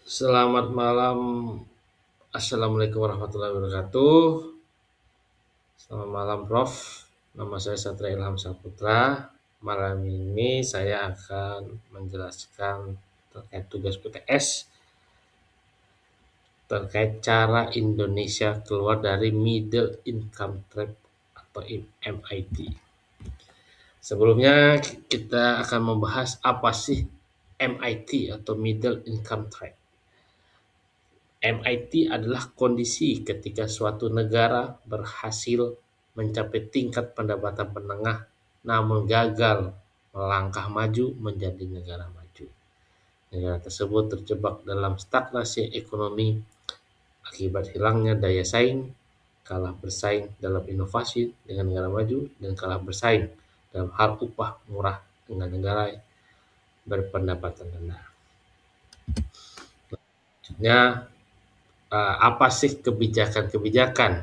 Selamat malam. Assalamualaikum warahmatullahi wabarakatuh. Selamat malam, Prof. Nama saya Satria Ilham Saputra. Malam ini saya akan menjelaskan terkait tugas PTS terkait cara Indonesia keluar dari Middle Income Trap atau MIT. Sebelumnya kita akan membahas apa sih MIT atau Middle Income Trap. MIT adalah kondisi ketika suatu negara berhasil mencapai tingkat pendapatan menengah namun gagal melangkah maju menjadi negara maju. Negara tersebut terjebak dalam stagnasi ekonomi akibat hilangnya daya saing, kalah bersaing dalam inovasi dengan negara maju, dan kalah bersaing dalam hal upah murah dengan negara berpendapatan rendah. Maksudnya, apa sih kebijakan-kebijakan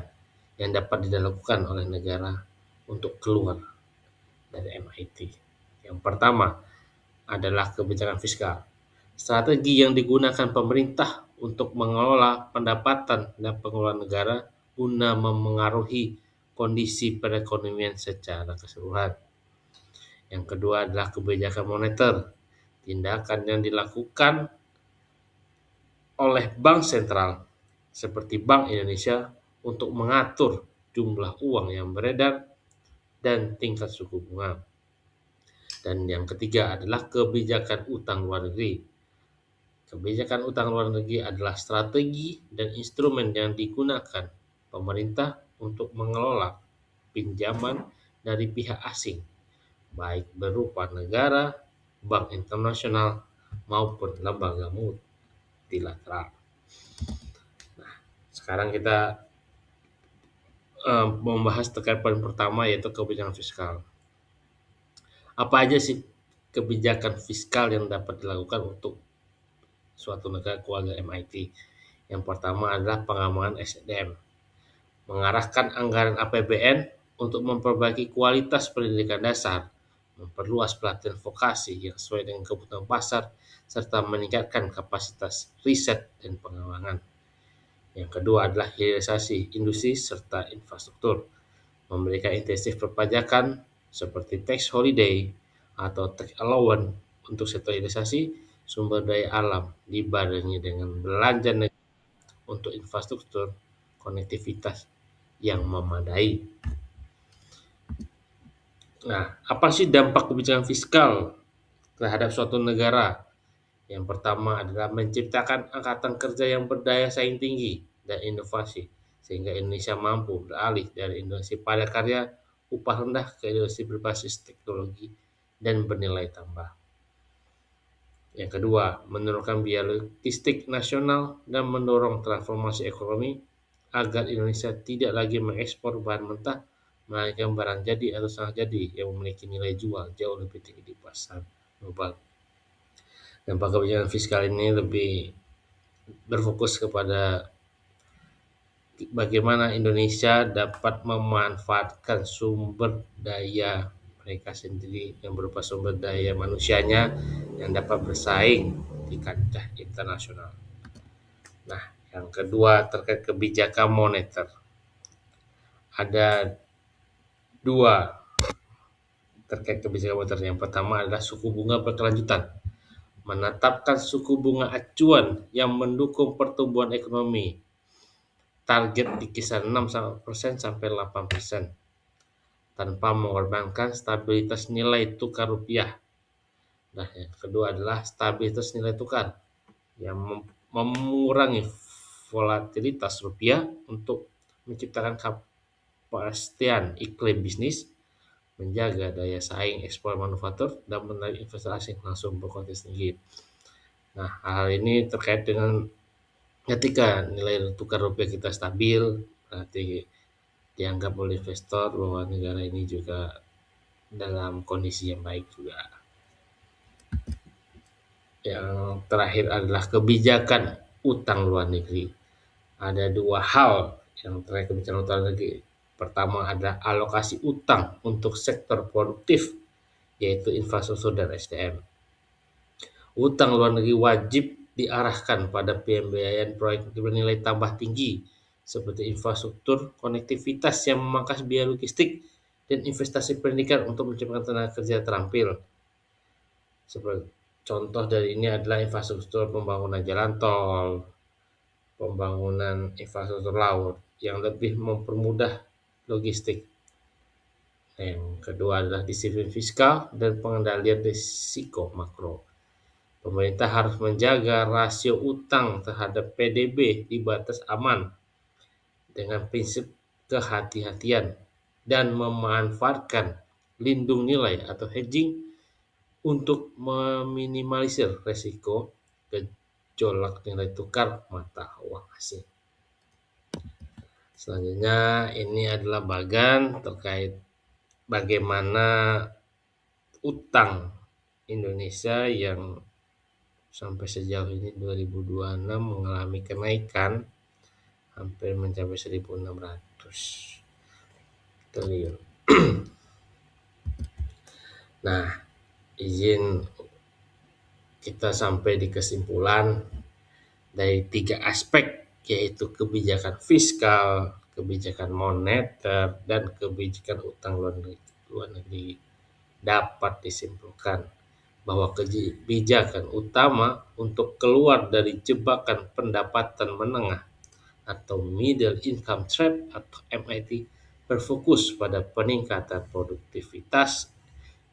yang dapat dilakukan oleh negara untuk keluar dari MIT? Yang pertama adalah kebijakan fiskal. Strategi yang digunakan pemerintah untuk mengelola pendapatan dan pengeluaran negara guna memengaruhi kondisi perekonomian secara keseluruhan. Yang kedua adalah kebijakan moneter. Tindakan yang dilakukan oleh bank sentral seperti Bank Indonesia untuk mengatur jumlah uang yang beredar dan tingkat suku bunga. Dan yang ketiga adalah kebijakan utang luar negeri. Kebijakan utang luar negeri adalah strategi dan instrumen yang digunakan pemerintah untuk mengelola pinjaman dari pihak asing, baik berupa negara, bank internasional, maupun lembaga multilateral. Sekarang kita membahas terkait poin pertama yaitu kebijakan fiskal. Apa aja sih kebijakan fiskal yang dapat dilakukan untuk suatu negara keluarga MIT? Yang pertama adalah pengembangan SDM, mengarahkan anggaran APBN untuk memperbaiki kualitas pendidikan dasar, memperluas pelatihan vokasi yang sesuai dengan kebutuhan pasar, serta meningkatkan kapasitas riset dan pengembangan. Yang kedua adalah hilirisasi industri serta infrastruktur, memberikan insentif perpajakan seperti tax holiday atau tax allowance untuk sektor hilirisasi sumber daya alam dibarengi dengan belanja negara untuk infrastruktur konektivitas yang memadai. Nah, apa sih dampak kebijakan fiskal terhadap suatu negara? Yang pertama adalah menciptakan angkatan kerja yang berdaya saing tinggi dan inovasi, sehingga Indonesia mampu beralih dari industri padat karya upah rendah ke industri berbasis teknologi dan bernilai tambah. Yang kedua, menurunkan biaya logistik nasional dan mendorong transformasi ekonomi agar Indonesia tidak lagi mengekspor bahan mentah, melainkan barang jadi atau setengah jadi yang memiliki nilai jual jauh lebih tinggi di pasar global. Dampak kebijakan fiskal ini lebih berfokus kepada bagaimana Indonesia dapat memanfaatkan sumber daya mereka sendiri yang berupa sumber daya manusianya yang dapat bersaing di kancah internasional. Nah, yang kedua terkait kebijakan moneter. Ada dua terkait kebijakan moneter. Yang pertama adalah suku bunga berkelanjutan. Menetapkan suku bunga acuan yang mendukung pertumbuhan ekonomi. Target di kisaran 6% sampai 8% tanpa mengorbankan stabilitas nilai tukar rupiah. Nah, yang kedua adalah stabilitas nilai tukar yang mengurangi volatilitas rupiah untuk menciptakan kepastian iklim bisnis, menjaga daya saing ekspor manufaktur, dan menarik investor asing langsung berkualitas tinggi. Nah, hal ini terkait dengan ketika nilai tukar rupiah kita stabil, berarti dianggap oleh investor bahwa negara ini juga dalam kondisi yang baik juga. Yang terakhir adalah kebijakan utang luar negeri. Ada dua hal yang terkait kebijakan utang luar negeri. Pertama adalah alokasi utang untuk sektor produktif, yaitu infrastruktur dan SDM. Utang luar negeri wajib diarahkan pada pembiayaan proyek bernilai tambah tinggi seperti infrastruktur, konektivitas yang memangkas biaya logistik, dan investasi pendidikan untuk menciptakan tenaga kerja terampil. Seperti contoh dari ini adalah infrastruktur pembangunan jalan tol, pembangunan infrastruktur laut yang lebih mempermudah logistik. Yang kedua adalah disiplin fiskal dan pengendalian risiko makro. Pemerintah harus menjaga rasio utang terhadap PDB di batas aman dengan prinsip kehati-hatian dan memanfaatkan lindung nilai atau hedging untuk meminimalisir risiko gejolak nilai tukar mata uang asing. Selanjutnya ini adalah bagian terkait bagaimana utang Indonesia yang sampai sejauh ini 2026 mengalami kenaikan hampir mencapai 1.600 triliun. Nah, izin kita sampai di kesimpulan dari 3 aspek, yaitu kebijakan fiskal, kebijakan moneter, dan kebijakan utang luar negeri. Dapat disimpulkan bahwa kebijakan utama untuk keluar dari jebakan pendapatan menengah atau middle income trap atau MIT berfokus pada peningkatan produktivitas,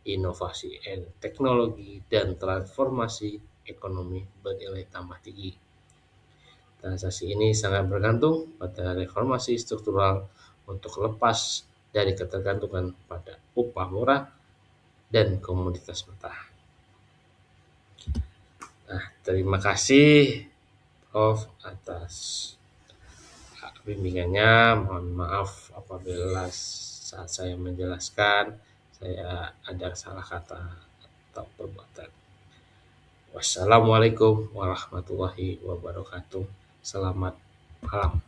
inovasi teknologi, dan transformasi ekonomi bernilai tambah tinggi. Transaksi ini sangat bergantung pada reformasi struktural untuk lepas dari ketergantungan pada upah murah dan komoditas mentah. Nah, terima kasih Prof atas bimbingannya. Mohon maaf apabila saat saya menjelaskan saya ada salah kata atau perbuatan. Wassalamualaikum warahmatullahi wabarakatuh. Selamat malam.